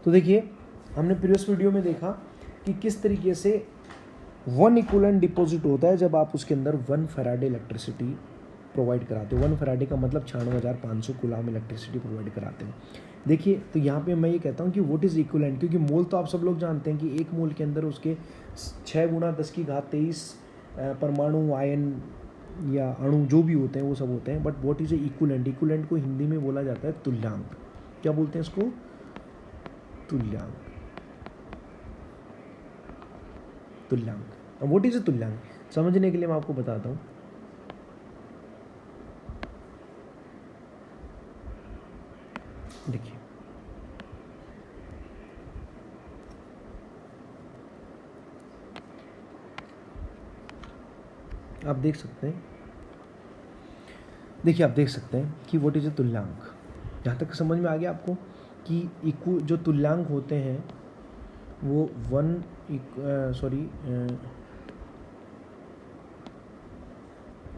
तो देखिए हमने प्रीवियस वीडियो में देखा कि किस तरीके से 1 इक्विवेलेंट डिपॉजिट होता है जब आप उसके अंदर 1 फैराडे इलेक्ट्रिसिटी प्रोवाइड कराते हो। 1 फैराडे का मतलब 96,500 कूलाम इलेक्ट्रिसिटी प्रोवाइड कराते हैं। देखिए तो यहाँ पे मैं ये कहता हूँ कि व्हाट इज़ इक्विवेलेंट, क्योंकि मोल तो आप सब लोग जानते हैं कि एक मोल के अंदर उसके 6 × 10⁻23 परमाणु, आयन या अणु जो भी होते हैं वो सब होते हैं। But what is equivalent, equivalent को हिंदी में बोला जाता है तुल्यांक। क्या बोलते हैं इसको? तुल्यांक। तुल्यांक। व्हाट इज ए तुल्यांक, समझने के लिए मैं आपको बताता हूँ। देखिए आप देख सकते हैं, देखिए आप देख सकते हैं कि व्हाट इज ए तुल्यांक। यहाँ तक समझ में आ गया आपको कि जो तुल्यांक होते हैं वो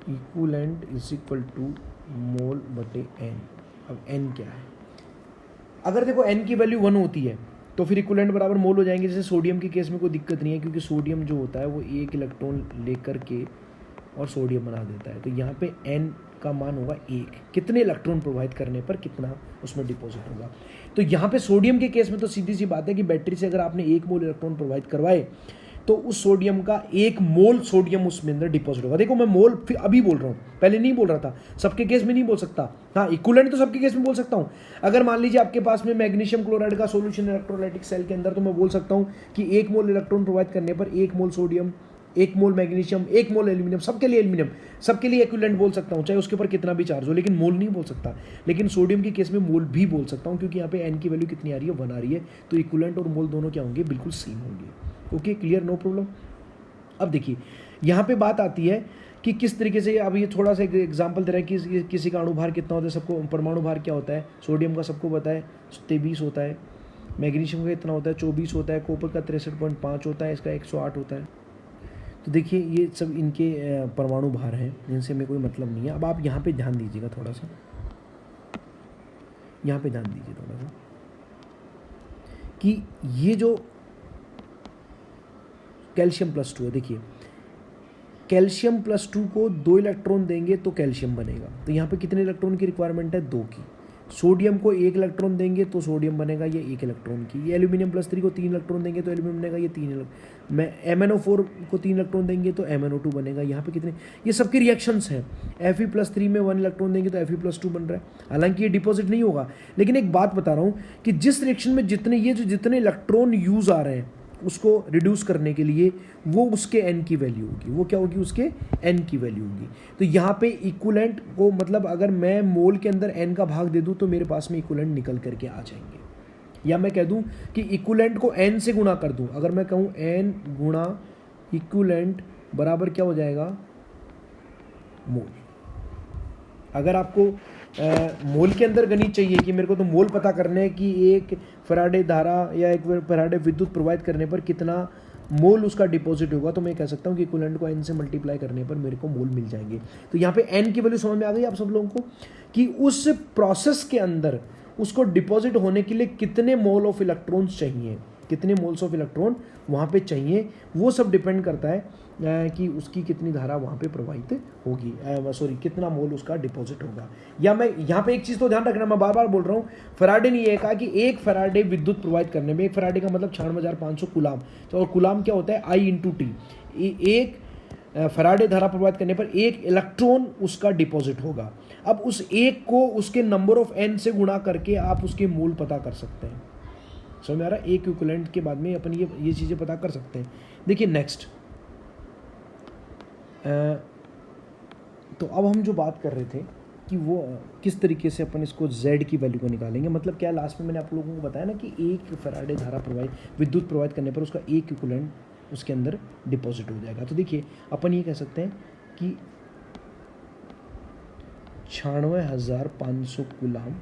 इक्विवेलेंट इज इक्वल टू मोल बटे एन। अब एन क्या है? अगर देखो एन की वैल्यू 1 होती है तो फिर इक्विवेलेंट बराबर मोल हो जाएंगे। जैसे सोडियम के केस में कोई दिक्कत नहीं है, क्योंकि सोडियम जो होता है वो 1 इलेक्ट्रॉन लेकर के और सोडियम बना देता है। तो यहाँ पे एन का मान होगा 1, कितने इलेक्ट्रॉन प्रोवाइड करने पर कितना उसमें डिपॉजिट होगा। तो यहाँ पे सोडियम के केस में तो सीधी सी बात है कि बैटरी से अगर आपने 1 मोल इलेक्ट्रॉन प्रोवाइड करवाए तो उस सोडियम का 1 मोल सोडियम उसमें अंदर डिपॉजिट होगा। देखो मैं मोल फिर अभी बोल रहा हूँ, पहले नहीं बोल रहा था। सबके केस में नहीं बोल सकता, हाँ इक्विवेलेंट तो सबके केस में बोल सकता हूँ। अगर मान लीजिए आपके पास में मैग्नीशियम क्लोराइड का सॉल्यूशन इलेक्ट्रोलाइटिक सेल के अंदर, तो मैं बोल सकता हूँ कि 1 मोल इलेक्ट्रॉन प्रोवाइड करने पर 1 मोल सोडियम, 1 मोल मैग्नीशियम, 1 मोल एल्यूमिनियम, सबके लिए एल्यूमिनियम, सबके लिए इक्विवेलेंट बोल सकता हूँ, चाहे उसके ऊपर कितना भी चार्ज हो, लेकिन मोल नहीं बोल सकता। लेकिन सोडियम के केस में मोल भी बोल सकता हूँ, क्योंकि यहाँ पे एन की वैल्यू कितनी आ रही है? 1 आ रही है। तो इक्विवेलेंट और मोल दोनों क्या होंगे? बिल्कुल सेम होंगे। Okay, clear, no problem. अब देखिए यहाँ पे बात आती है कि किस तरीके से, अब ये थोड़ा सा एग्जांपल दे रहा है कि किसी का अणु भार कितना होता है। सबको परमाणु भार क्या होता है? सोडियम का सबको पता है 23 होता है, मैग्नीशियम का कितना होता है? 24 होता है, कॉपर का 63.5 होता है, इसका 108 होता है। तो देखिए ये सब इनके परमाणु भार हैं, जिनसे हमें कोई मतलब नहीं है। अब आप यहाँ पे ध्यान दीजिएगा थोड़ा सा, यहाँ पे ध्यान दीजिए थोड़ा सा कि ये जो कैल्शियम +2 है, देखिए कैल्शियम +2 को 2 इलेक्ट्रॉन देंगे तो कैल्शियम बनेगा। तो यहाँ पे कितने इलेक्ट्रॉन की रिक्वायरमेंट है? 2 की। सोडियम को 1 इलेक्ट्रॉन देंगे तो सोडियम बनेगा, ये 1 इलेक्ट्रॉन की। ये एल्यूमिनियम +3 को 3 इलेक्ट्रॉन देंगे तो एल्यूमिनियम बनेगा, ये 3 इलेक्ट्रॉन। मैं MnO4 को 3 इलेक्ट्रॉन देंगे तो MnO2 बनेगा। यहाँ पे कितने? ये सबके रिएक्शंस हैं। Fe+3 में 1 इलेक्ट्रॉन देंगे तो Fe+2 बन रहा है। हालांकि ये डिपॉजिट नहीं होगा, लेकिन एक बात बता रहा हूँ कि जिस रिएक्शन में जितने इलेक्ट्रॉन यूज आ रहे हैं उसको रिड्यूस करने के लिए वो उसके n की वैल्यू होगी। वो क्या होगी? उसके n की वैल्यू होगी। तो यहाँ पे इक्विवेलेंट को मतलब अगर मैं मोल के अंदर n का भाग दे दूँ तो मेरे पास में इक्विवेलेंट निकल करके आ जाएंगे। या मैं कह दूँ कि इक्विवेलेंट को n से गुणा कर दूँ, अगर मैं कहूँ n गुणा इक्विवेलेंट बराबर क्या हो जाएगा? मोल। अगर आपको मोल के अंदर गणित चाहिए कि मेरे को तो मोल पता करना है कि 1 फैराडे धारा या 1 फैराडे विद्युत प्रोवाइड करने पर कितना मोल उसका डिपॉजिट होगा, तो मैं कह सकता हूँ कि इक्विवेलेंट को n से मल्टीप्लाई करने पर मेरे को मोल मिल जाएंगे। तो यहाँ पे n की वैल्यू समझ में आ गई आप सब लोगों को कि उस प्रोसेस के अंदर उसको डिपॉजिट होने के लिए कितने मोल ऑफ इलेक्ट्रॉन्स चाहिए, कितने मोल्स ऑफ इलेक्ट्रॉन वहाँ पे चाहिए। वो सब डिपेंड करता है कि उसकी कितनी धारा वहाँ पे प्रवाहित होगी, कितना मोल उसका डिपॉजिट होगा। या मैं यहाँ पे एक चीज़ तो ध्यान रखना, मैं बार बार बोल रहा हूँ, फैराडे ने ये कहा कि 1 फैराडे विद्युत प्रोवाइड करने में, 1 फैराडे का मतलब 96,500 कूलाम। तो और कूलाम क्या होता है? I/T। 1 फैराडे धारा प्रोवाइड करने पर 1 इलेक्ट्रॉन उसका डिपॉजिट होगा। अब उस 1 को उसके नंबर ऑफ n से गुणा करके आप उसके मोल पता कर सकते हैं। समझ में आ रहा है? एक इक्विवेलेंट के बाद में अपन ये चीज़ें पता कर सकते हैं। देखिए नेक्स्ट, तो अब हम जो बात कर रहे थे कि वो किस तरीके से अपन इसको Z की वैल्यू को निकालेंगे। मतलब क्या, लास्ट में मैंने आप लोगों को बताया ना कि 1 फैराडे धारा विद्युत प्रोवाइड करने पर उसका 1 इक्विवेलेंट उसके अंदर डिपॉजिट हो जाएगा। तो देखिए अपन ये कह सकते हैं कि 96,500 कूलाम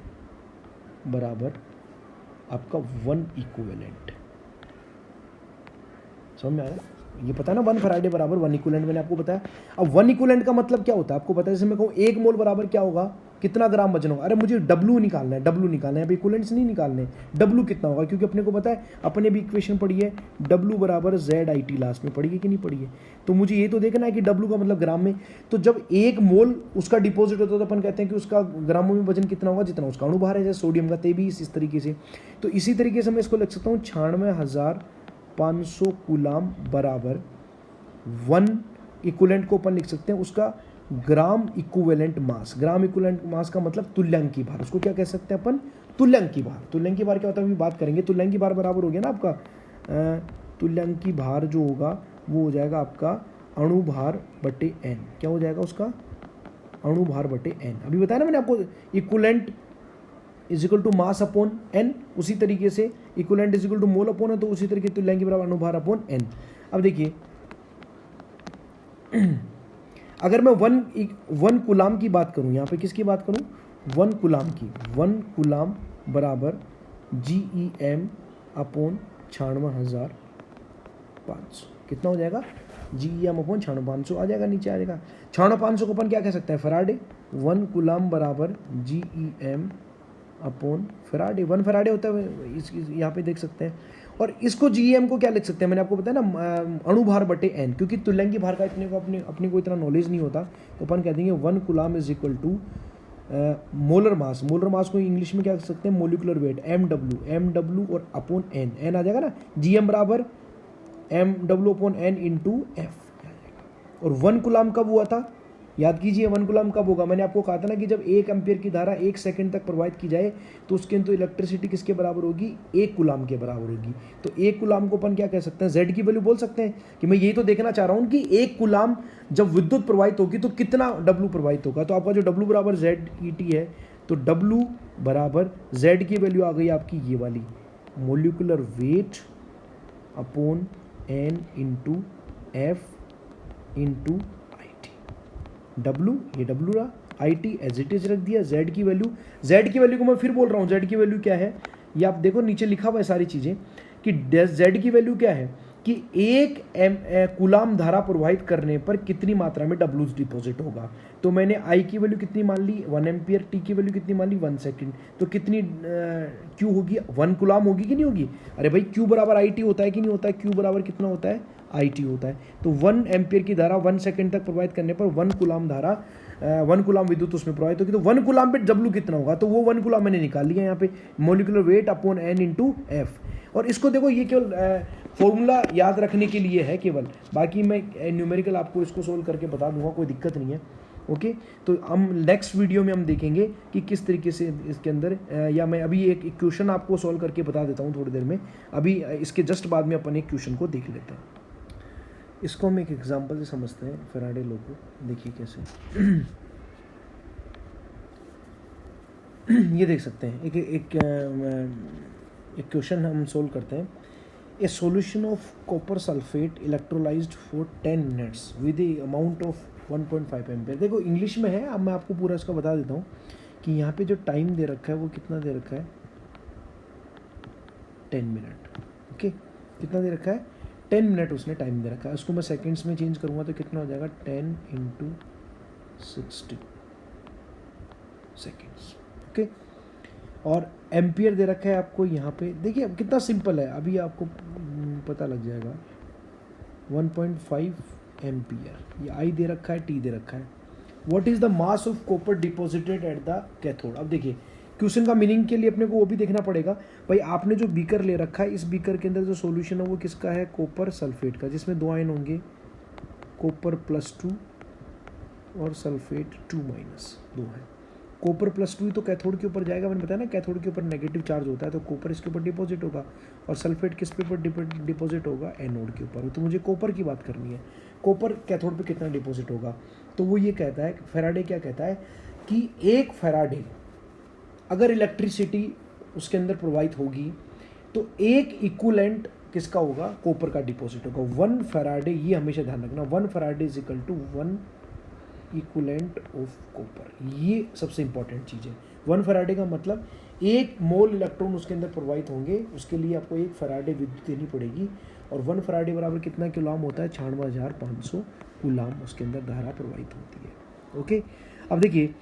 बराबर आपका 1 इक्विवेलेंट। समझ में आया? ये पता है ना, 1 फैराडे बराबर 1 इक्विवेलेंट, मैंने आपको बताया। अब 1 इक्विवेलेंट का मतलब क्या होता है आपको पता है? जैसे मैं कहूँ 1 मोल बराबर क्या होगा? कितना ग्राम वजन होगा, अरे मुझे डब्लू निकालना है, डब्लू निकालना है, यहाँ पे इक्विवेलेंट्स नहीं निकालने, डब्लू कितना होगा, क्योंकि अपने को पता है, अपने भी इक्वेशन पढ़ी है, डब्लू बराबर जेड आई टी, लास्ट में पढ़ी है कि नहीं पढ़ी है। तो मुझे ये तो देखना है कि डब्लू का मतलब ग्राम में, तो जब 1 मोल उसका डिपॉजिट होता है तो अपन कहते हैं कि उसका ग्रामों में वजन कितना होगा, जितना उसका अणुभार है, जैसे सोडियम का, तेबीस, इस तरीके से। तो इसी तरीके से मैं इसको लिख सकता हूँ 96,500 कूलाम बराबर 1 इक्विवेलेंट को अपन लिख सकते हैं उसका gram equivalent mass. Gram equivalent mass का मतलब तुल्यांकी भार, उसको क्या कह सकते हैं अपन, तुल्यांकी भार। तुल्यांकी भार क्या होता है अभी बात करेंगे। तुल्यांकी भार बराबर हो गया ना आपका, तुल्यांकी भार जो होगा वो हो जाएगा आपका अणुभार बटे n। क्या हो जाएगा उसका, अणुभार बटे n। अभी बताया ना मैंने आपको, equivalent is equal to mass upon n, उसी तरीके से equivalent is equal to mole upon है, तो उसी तरीके तुल्यांकी बराबर अणुभार अपॉन n। अब देखिए अगर मैं वन कूलाम की बात करूं, यहाँ पे किसकी बात करूं, 1 कूलाम की, 1 कूलाम बराबर GeM अपॉन 96,500, कितना हो जाएगा, GeM अपॉन 96,500 आ जाएगा, नीचे आ जाएगा। 96,500 को अपन क्या कह सकते हैं, फराडे। 1 कूलाम बराबर GeM अपॉन फराडे, 1 फराडे होता है, इस यहाँ पे देख सकते हैं। और इसको GeM को क्या लिख सकते हैं, मैंने आपको बताया ना, अणुभार बटे n, क्योंकि तुल्यांकी भार का अपने को इतना नॉलेज नहीं होता, तो अपन कह देंगे 1 coulomb is equal to molar mass. Molar mass को इंग्लिश में क्या कर सकते हैं, मोलिकुलर वेट, MW और अपॉन n आ जाएगा ना। GM बराबर MW अपॉन n इंटू F। और 1 कूलाम कब हुआ था, याद कीजिए 1 कूलाम कब होगा, मैंने आपको कहा था ना कि जब 1 एम्पियर की धारा 1 सेकंड तक प्रवाहित की जाए तो उसके अंदर इलेक्ट्रिसिटी किसके बराबर होगी, 1 कूलाम के बराबर होगी। तो 1 कूलाम को अपन क्या कह सकते हैं, Z की वैल्यू बोल सकते हैं, कि मैं यही तो देखना चाह रहा हूँ कि 1 कूलाम जब विद्युत प्रवाहित होगी तो कितना W प्रवाहित होगा। तो आपका जो W बराबर ZET है, तो W बराबर Z की वैल्यू आ गई आपकी ये वाली, molecular weight upon n into F into W, ये W रहा, IT एज इट इज रख दिया। Z की वैल्यू को मैं फिर बोल रहा हूँ, Z की वैल्यू क्या है, ये आप देखो नीचे लिखा हुआ है सारी चीज़ें, कि Z की वैल्यू क्या है, कि 1 कूलाम धारा प्रवाहित करने पर कितनी मात्रा में W डिपॉजिट होगा। तो मैंने I की वैल्यू कितनी मान ली, 1 एम्पियर, T की वैल्यू कितनी मान ली, 1 सेकेंड, तो कितनी Q होगी, 1 कूलाम होगी कि नहीं होगी। अरे भाई Q बराबर IT होता है कि नहीं होता है, Q बराबर कितना होता है, IT होता है। तो 1 एम्पियर की धारा 1 सेकंड तक प्रवाहित करने पर 1 कूलाम धारा 1 कूलाम विद्युत उसमें प्रवाहित होगी। तो 1 कूलाम पे W कितना होगा, तो वो 1 कूलाम मैंने निकाल लिया यहाँ पे, molecular weight upon n into F। और इसको देखो, ये केवल फॉर्मूला याद रखने के लिए है केवल, बाकी मैं न्यूमेरिकल आपको इसको सोल्व करके बता दूंगा, कोई दिक्कत नहीं है। ओके, तो हम नेक्स्ट वीडियो में हम देखेंगे कि किस तरीके से इसके अंदर, या मैं अभी एक क्वेश्चन आपको सोल्व करके बता देता हूँ थोड़ी देर में, अभी इसके जस्ट बाद में अपन एक क्वेश्चन को देख लेते हैं। इसको हम एक एग्जांपल से समझते हैं, फैराडे लॉ को, देखिए कैसे। ये देख सकते हैं, एक क्वेश्चन हम सोल्व करते हैं। ए solution of copper sulphate electrolysed for 10 minutes with the amount of 1.5 ampere. देखो इंग्लिश में है, अब मैं आपको पूरा इसका बता देता हूँ कि यहाँ पे जो टाइम दे रखा है वो कितना दे रखा है, 10 मिनट। ओके, कितना दे रखा है, 10 मिनट उसने टाइम दे रखा है। उसको मैं सेकंड्स में चेंज करूँगा तो कितना हो जाएगा, 10 इंटू 60 सेकेंड्स। ओके, और एम्पियर दे रखा है आपको यहाँ पे, देखिए अब कितना सिंपल है, अभी आपको पता लग जाएगा। 1.5 एम्पियर, ये आई दे रखा है, टी दे रखा है। What is the mass of copper deposited at the cathode. अब देखिए क्वेश्चन का मीनिंग के लिए अपने को वो भी देखना पड़ेगा। भाई आपने जो बीकर ले रखा है, इस बीकर के अंदर जो सॉल्यूशन है वो किसका है, कॉपर सल्फेट का, जिसमें 2 आयन होंगे, कॉपर +2 और सल्फेट 2 है। कॉपर +2 ही तो कैथोड के ऊपर जाएगा, मैंने बताया ना, कैथोड के ऊपर नेगेटिव चार्ज होता है, तो कॉपर इसके ऊपर डिपॉजिट होगा, और सल्फेट किस पे ऊपर डिपॉजिट होगा, एनोड के ऊपर। तो मुझे कॉपर की बात करनी है, कॉपर कैथोड पे कितना डिपॉजिट होगा। तो वो ये कहता है, फैराडे क्या कहता है कि 1 फैराडे अगर इलेक्ट्रिसिटी उसके अंदर प्रवाहित होगी तो 1 इक्विवेलेंट किसका होगा, कॉपर का डिपॉजिट होगा। 1 फैराडे, ये हमेशा ध्यान रखना, 1 faraday is equal to 1 equivalent of copper. ये सबसे इंपॉर्टेंट चीज़ है। 1 फैराडे का मतलब 1 मोल इलेक्ट्रॉन उसके अंदर प्रवाहित होंगे, उसके लिए आपको 1 फैराडे विद्युत देनी पड़ेगी। और 1 फैराडे बराबर कितना कूलाम होता है, 96,500 कूलाम उसके अंदर धारा प्रवाहित होती है। ओके, अब देखिए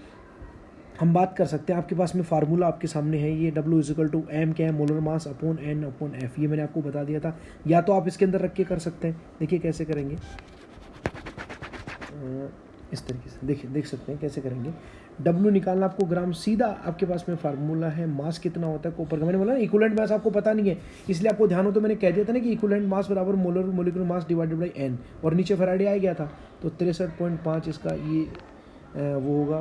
हम बात कर सकते हैं, आपके पास में फार्मूला आपके सामने है, ये W इजिकल टू एम क्या है, molar mass upon N upon F, ये मैंने आपको बता दिया था। या तो आप इसके अंदर रख के कर सकते हैं, देखिए कैसे करेंगे, इस तरीके से देखिए, देख सकते हैं कैसे करेंगे। W निकालना आपको ग्राम, सीधा आपके पास में फार्मूला है, मास कितना होता है कॉपर का, मैंने बोला ना इक्विवेलेंट मास आपको पता नहीं है, इसलिए आपको ध्यान हो तो मैंने कह दिया था ना कि इक्विवेलेंट मास बराबर molar molecular mass divided by N, और नीचे फैराडे आ गया था, तो 63.5 इसका ये वो होगा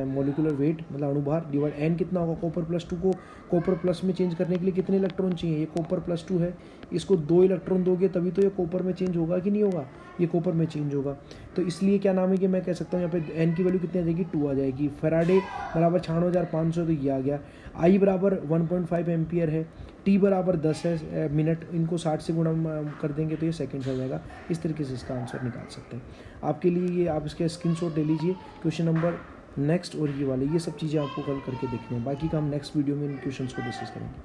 मोलिकुलर वेट, मतलब अणुभार, डिवाइड N कितना होगा, कॉपर प्लस 2 को कॉपर प्लस में चेंज करने के लिए कितने इलेक्ट्रॉन चाहिए, ये कॉपर प्लस 2 है, इसको 2 इलेक्ट्रॉन दोगे तभी तो ये कॉपर में चेंज होगा कि नहीं होगा, ये कॉपर में चेंज होगा। तो इसलिए क्या नाम है कि मैं कह सकता हूँ यहाँ पे N की वैल्यू कितनी आ जाएगी, 2 आ जाएगी। फैराडे बराबर 96,500, तो ये आ गया। I बराबर 1.5 एम्पियर है, T बराबर 10 है मिनट, इनको 60 से गुणा कर देंगे तो ये सेकंड्स आ जाएगा। इस तरीके से इसका आंसर निकाल सकते हैं। आपके लिए ये आप इसके स्क्रीनशॉट ले लीजिए, क्वेश्चन नंबर नेक्स्ट और ये वाले, ये सब चीज़ें आपको कल करके देखने हैं, बाकी का हम नेक्स्ट वीडियो में इन क्वेश्चंस को डिस्कस करेंगे।